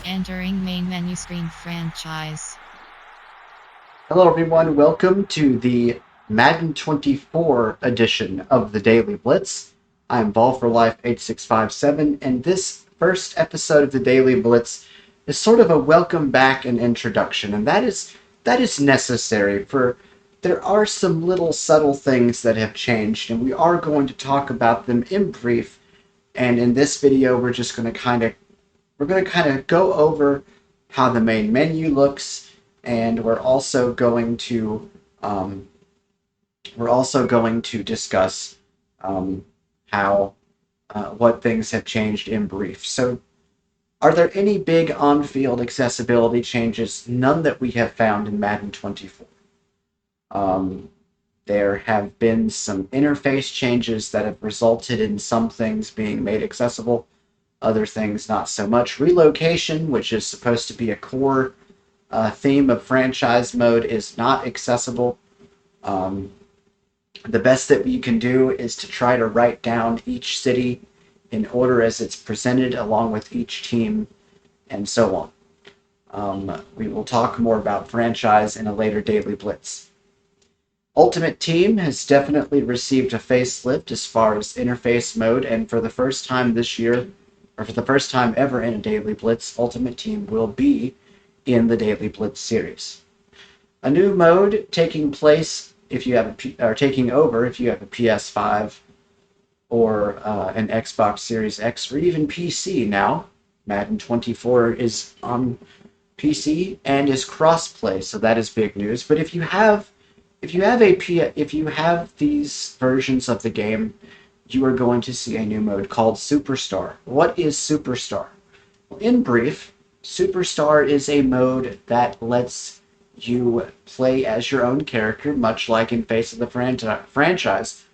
Entering main menu screen franchise. Hello, everyone. Welcome to the Madden 24 edition of the Daily Blitz. I'm Ball for Life 8657, and this first episode of the Daily Blitz is sort of a welcome back and introduction, and that is necessary for there are some little subtle things that have changed, and we are going to talk about them in brief. And in this video, we're going to kind of go over how the main menu looks, and um, we're also going to discuss how what things have changed in brief. So, are there any big on-field accessibility changes? None that we have found in Madden 24. Um, there have been some interface changes that have resulted in some things being made accessible, other things not so much. Relocation, which is supposed to be a core theme of franchise mode, is not accessible. Um, the best that we can do is to try to write down each city in order as it's presented, along with each team, and so on. We will talk more about franchise in a later Daily Blitz. Ultimate Team has definitely received a facelift as far as interface mode, and for the first time this year, or for the first time ever in a Daily Blitz, Ultimate Team will be in the Daily Blitz series. A new mode taking place if you have or taking over if you have a PS5 or an Xbox Series X or even PC now. Madden 24 is on PC and is crossplay, so that is big news. But if you have these versions of the game, you are going to see a new mode called Superstar. What is Superstar? Well, in brief, Superstar is a mode that lets you play as your own character, much like in Face of the franchise.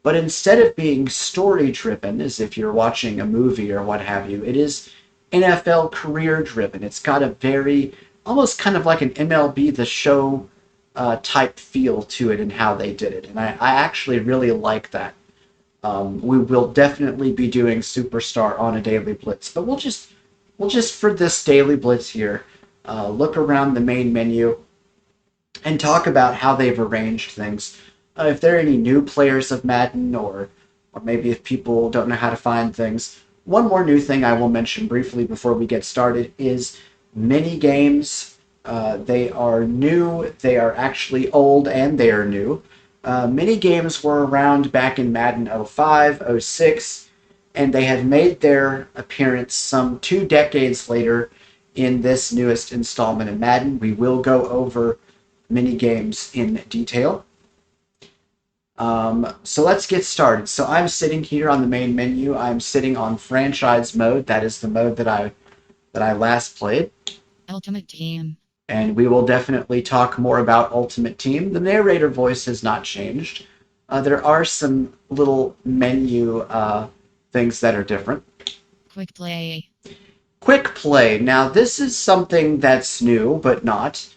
But instead of being story driven, as if you're watching a movie or what have you, it is NFL career driven. It's got a very, almost kind of like an MLB The Show type feel to it and how they did it. And I actually really like that. We will definitely be doing Superstar on a Daily Blitz, but we'll just for this Daily Blitz here, look around the main menu and talk about how they've arranged things. If there are any new players of Madden, or maybe if people don't know how to find things. One more new thing I will mention briefly before we get started is mini games. They are new, they are actually old, and they are new. Mini games were around back in Madden 05, 06, and they have made their appearance some 2 decades later in this newest installment of Madden. We will go over mini games in detail. So let's get started. So I'm sitting here on the main menu. I'm sitting on franchise mode. That is the mode that I last played. Ultimate Team. And we will definitely talk more about Ultimate Team. The narrator voice has not changed. There are some little menu things that are different. Quick Play. Quick Play. Now, this is something that's new, but not.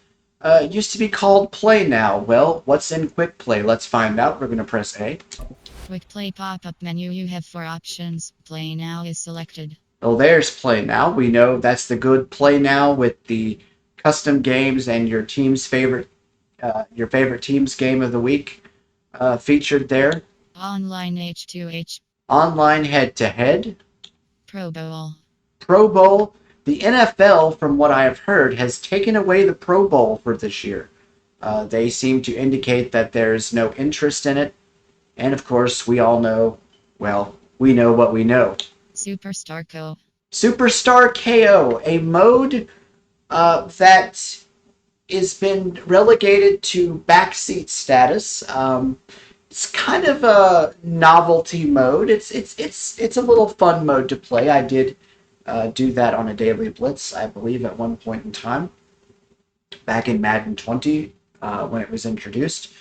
It used to be called Play Now. Well, what's in Quick Play? Let's find out. We're going to press A. Quick Play pop-up menu. You have 4 options. Play now is selected. Oh, there's Play Now. We know that's the good Play Now with the custom games and your favorite team's game of the week featured there. Online H2H. Online head-to-head. Pro Bowl. Pro Bowl. The NFL, from what I have heard, has taken away the Pro Bowl for this year. They seem to indicate that there's no interest in it. And of course, we all know, well, we know what we know. Superstar Co. Superstar KO, a mode that has been relegated to backseat status. It's kind of a novelty mode. It's a little fun mode to play. I did do that on a Daily Blitz, I believe, at one point in time, back in Madden 20 when it was introduced.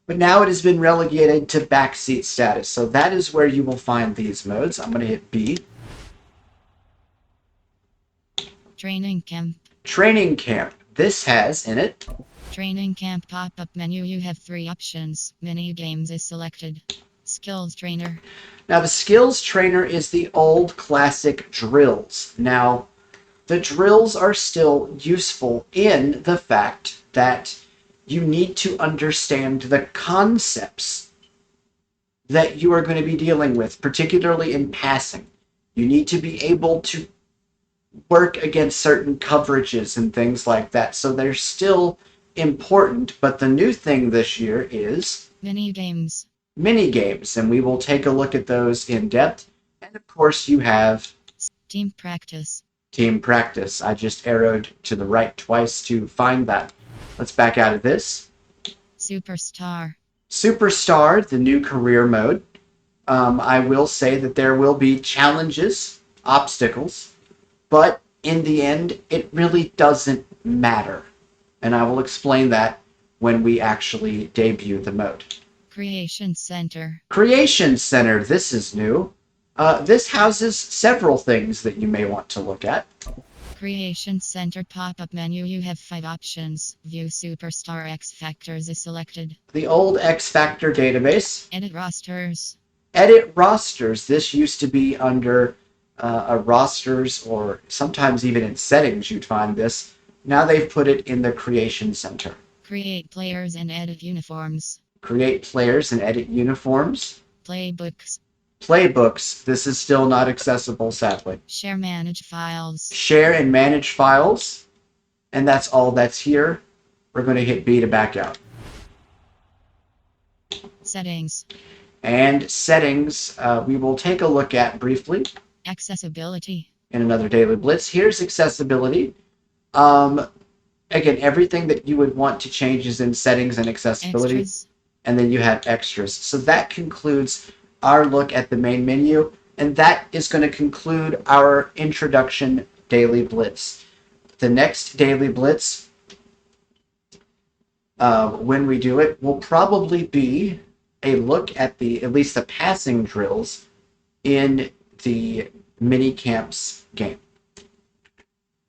But now it has been relegated to backseat status. So that is where you will find these modes. I'm going to hit B. Training Camp. Training Camp. This has in it Training Camp pop-up menu. You have 3 options. Mini games is selected. Skills Trainer. Now, the skills trainer is the old classic drills. Now, The drills are still useful in the fact that you need to understand the concepts that you are going to be dealing with, particularly in passing. You need to be able to work against certain coverages and things like that. So they're still important, but the new thing this year is Mini games. mini games, and we will take a look at those in depth. And of course, you have Team practice. team practice. I just arrowed to the right twice to find that. Let's back out of this. Superstar. Superstar, the new career mode. I will say that there will be challenges, obstacles, but in the end, it really doesn't matter. And I will explain that when we actually debut the mode. Creation Center. Creation Center, this is new. This houses several things that you may want to look at. Creation Center pop-up menu. You have 5 options. View Superstar X Factors is selected. The old X Factor database. Edit rosters. Edit rosters. This used to be under a rosters, or sometimes even in settings you'd find this. Now they've put it in the Creation Center. Create players and edit uniforms. Create players and edit uniforms. Playbooks. Playbooks. This is still not accessible, sadly. Share manage files. Share and manage files. And that's all that's here. We're going to hit B to back out. Settings. And settings, we will take a look at briefly Accessibility. in another Daily Blitz. Here's accessibility. Again, everything that you would want to change is in settings and accessibility. Extras. And then you have extras. So that concludes our look at the main menu, and that is going to conclude our introduction Daily Blitz. The next Daily Blitz, when we do it, will probably be a look at at least the passing drills in the mini camps game.